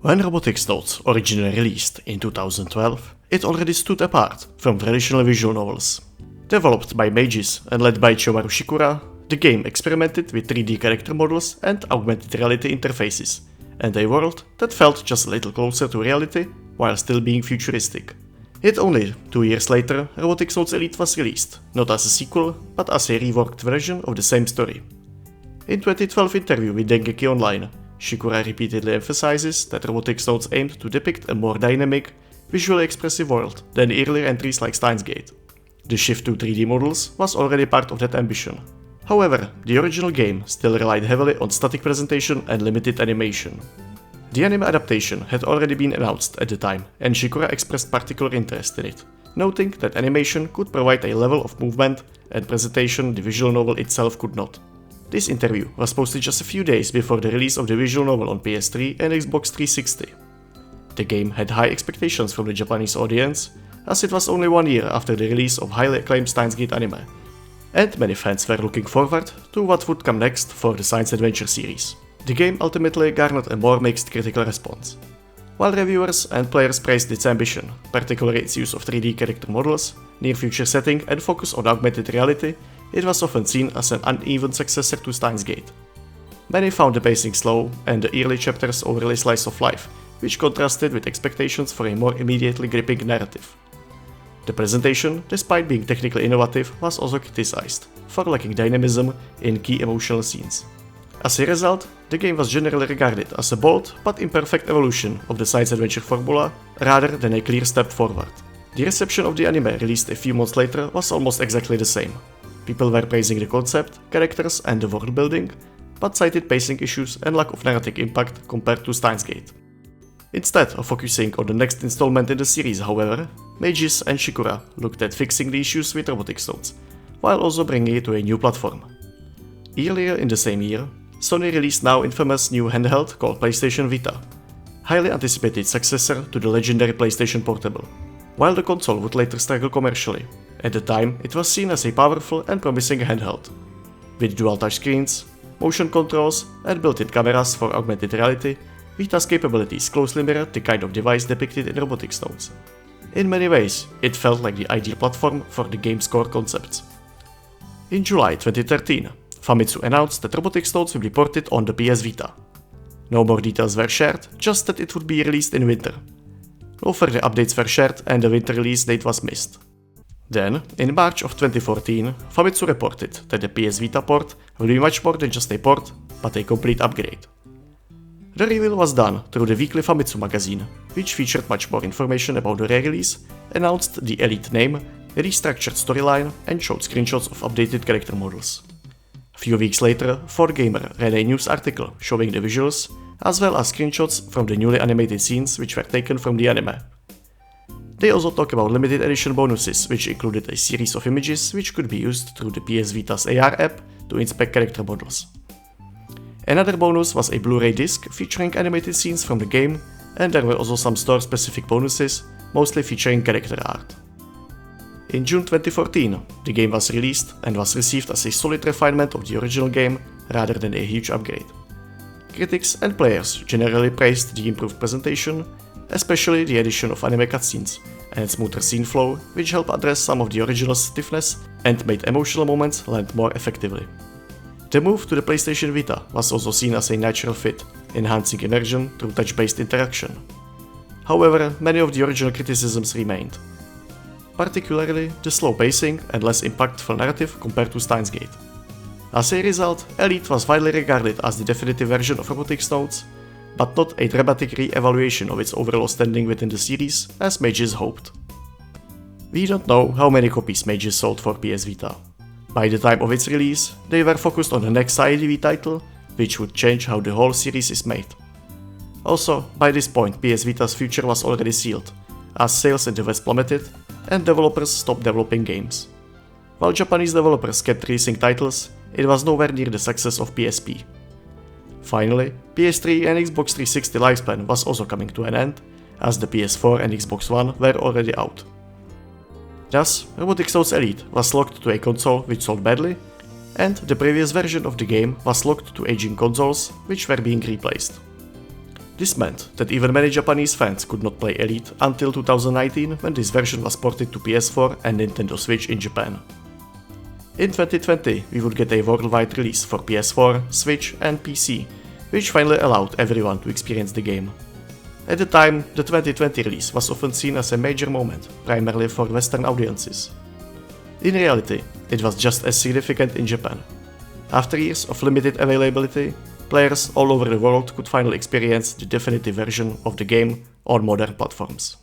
When Robotics Notes originally released in 2012, it already stood apart from traditional visual novels. Developed by Mages and led by Chiyomaru Shikura, the game experimented with 3D character models and augmented reality interfaces, and a world that felt just a little closer to reality while still being futuristic. Yet only 2 years later, Robotics Notes Elite was released, not as a sequel, but as a reworked version of the same story. In 2012 interview with Dengeki Online, Shikura repeatedly emphasizes that Robotics Notes aimed to depict a more dynamic, visually expressive world than earlier entries like Steins Gate. The shift to 3D models was already part of that ambition. However, the original game still relied heavily on static presentation and limited animation. The anime adaptation had already been announced at the time, and Shikura expressed particular interest in it, noting that animation could provide a level of movement and presentation the visual novel itself could not. This interview was posted just a few days before the release of the visual novel on PS3 and Xbox 360. The game had high expectations from the Japanese audience, as it was only 1 year after the release of highly acclaimed Steins Gate anime, and many fans were looking forward to what would come next for the science adventure series. The game ultimately garnered a more mixed critical response. While reviewers and players praised its ambition, particularly its use of 3D character models, near-future setting and focus on augmented reality, it was often seen as an uneven successor to Steins Gate. Many found the pacing slow and the early chapters overly slice of life, which contrasted with expectations for a more immediately gripping narrative. The presentation, despite being technically innovative, was also criticized for lacking dynamism in key emotional scenes. As a result, the game was generally regarded as a bold but imperfect evolution of the science adventure formula rather than a clear step forward. The reception of the anime released a few months later was almost exactly the same. People were praising the concept, characters and the world building, but cited pacing issues and lack of narrative impact compared to Steins Gate. Instead of focusing on the next installment in the series, however, Mages and Shikura looked at fixing the issues with Robotics Notes, while also bringing it to a new platform. Earlier in the same year, Sony released now infamous new handheld called PlayStation Vita, highly anticipated successor to the legendary PlayStation Portable. While the console would later struggle commercially, at the time it was seen as a powerful and promising handheld. With dual touchscreens, motion controls and built-in cameras for augmented reality, Vita's capabilities closely mirrored the kind of device depicted in Robotics Notes. In many ways, it felt like the ideal platform for the game's core concepts. In July 2013, Famitsu announced that Robotics Notes will be ported on the PS Vita. No more details were shared, just that it would be released in winter. No further updates were shared and the winter release date was missed. Then, in March of 2014, Famitsu reported that the PS Vita port will be much more than just a port, but a complete upgrade. The reveal was done through the weekly Famitsu magazine, which featured much more information about the re-release, announced the Elite name, restructured storyline, and showed screenshots of updated character models. A few weeks later, 4Gamer ran a news article showing the visuals, as well as screenshots from the newly animated scenes which were taken from the anime. They also talk about limited edition bonuses, which included a series of images which could be used through the PS Vita's AR app to inspect character models. Another bonus was a Blu-ray disc featuring animated scenes from the game, and there were also some store-specific bonuses, mostly featuring character art. In June 2014, the game was released and was received as a solid refinement of the original game rather than a huge upgrade. Critics and players generally praised the improved presentation, especially the addition of anime cutscenes and smoother scene flow, which helped address some of the original's stiffness and made emotional moments land more effectively. The move to the PlayStation Vita was also seen as a natural fit, enhancing immersion through touch-based interaction. However, many of the original criticisms remained, particularly the slow pacing and less impactful narrative compared to Steins Gate. As a result, Elite was widely regarded as the definitive version of Robotics Notes, but not a dramatic re-evaluation of its overall standing within the series, as Mages hoped. We don't know how many copies Mages sold for PS Vita. By the time of its release, they were focused on the next IDV title, which would change how the whole series is made. Also, by this point PS Vita's future was already sealed, as sales in the West plummeted and developers stopped developing games. While Japanese developers kept releasing titles, it was nowhere near the success of PSP. Finally, PS3 and Xbox 360 lifespan was also coming to an end, as the PS4 and Xbox One were already out. Thus, Robotics Notes Elite was locked to a console which sold badly, and the previous version of the game was locked to aging consoles which were being replaced. This meant that even many Japanese fans could not play Elite until 2019, when this version was ported to PS4 and Nintendo Switch in Japan. In 2020, we would get a worldwide release for PS4, Switch and PC, which finally allowed everyone to experience the game. At the time, the 2020 release was often seen as a major moment, primarily for Western audiences. In reality, it was just as significant in Japan. After years of limited availability, players all over the world could finally experience the definitive version of the game on modern platforms.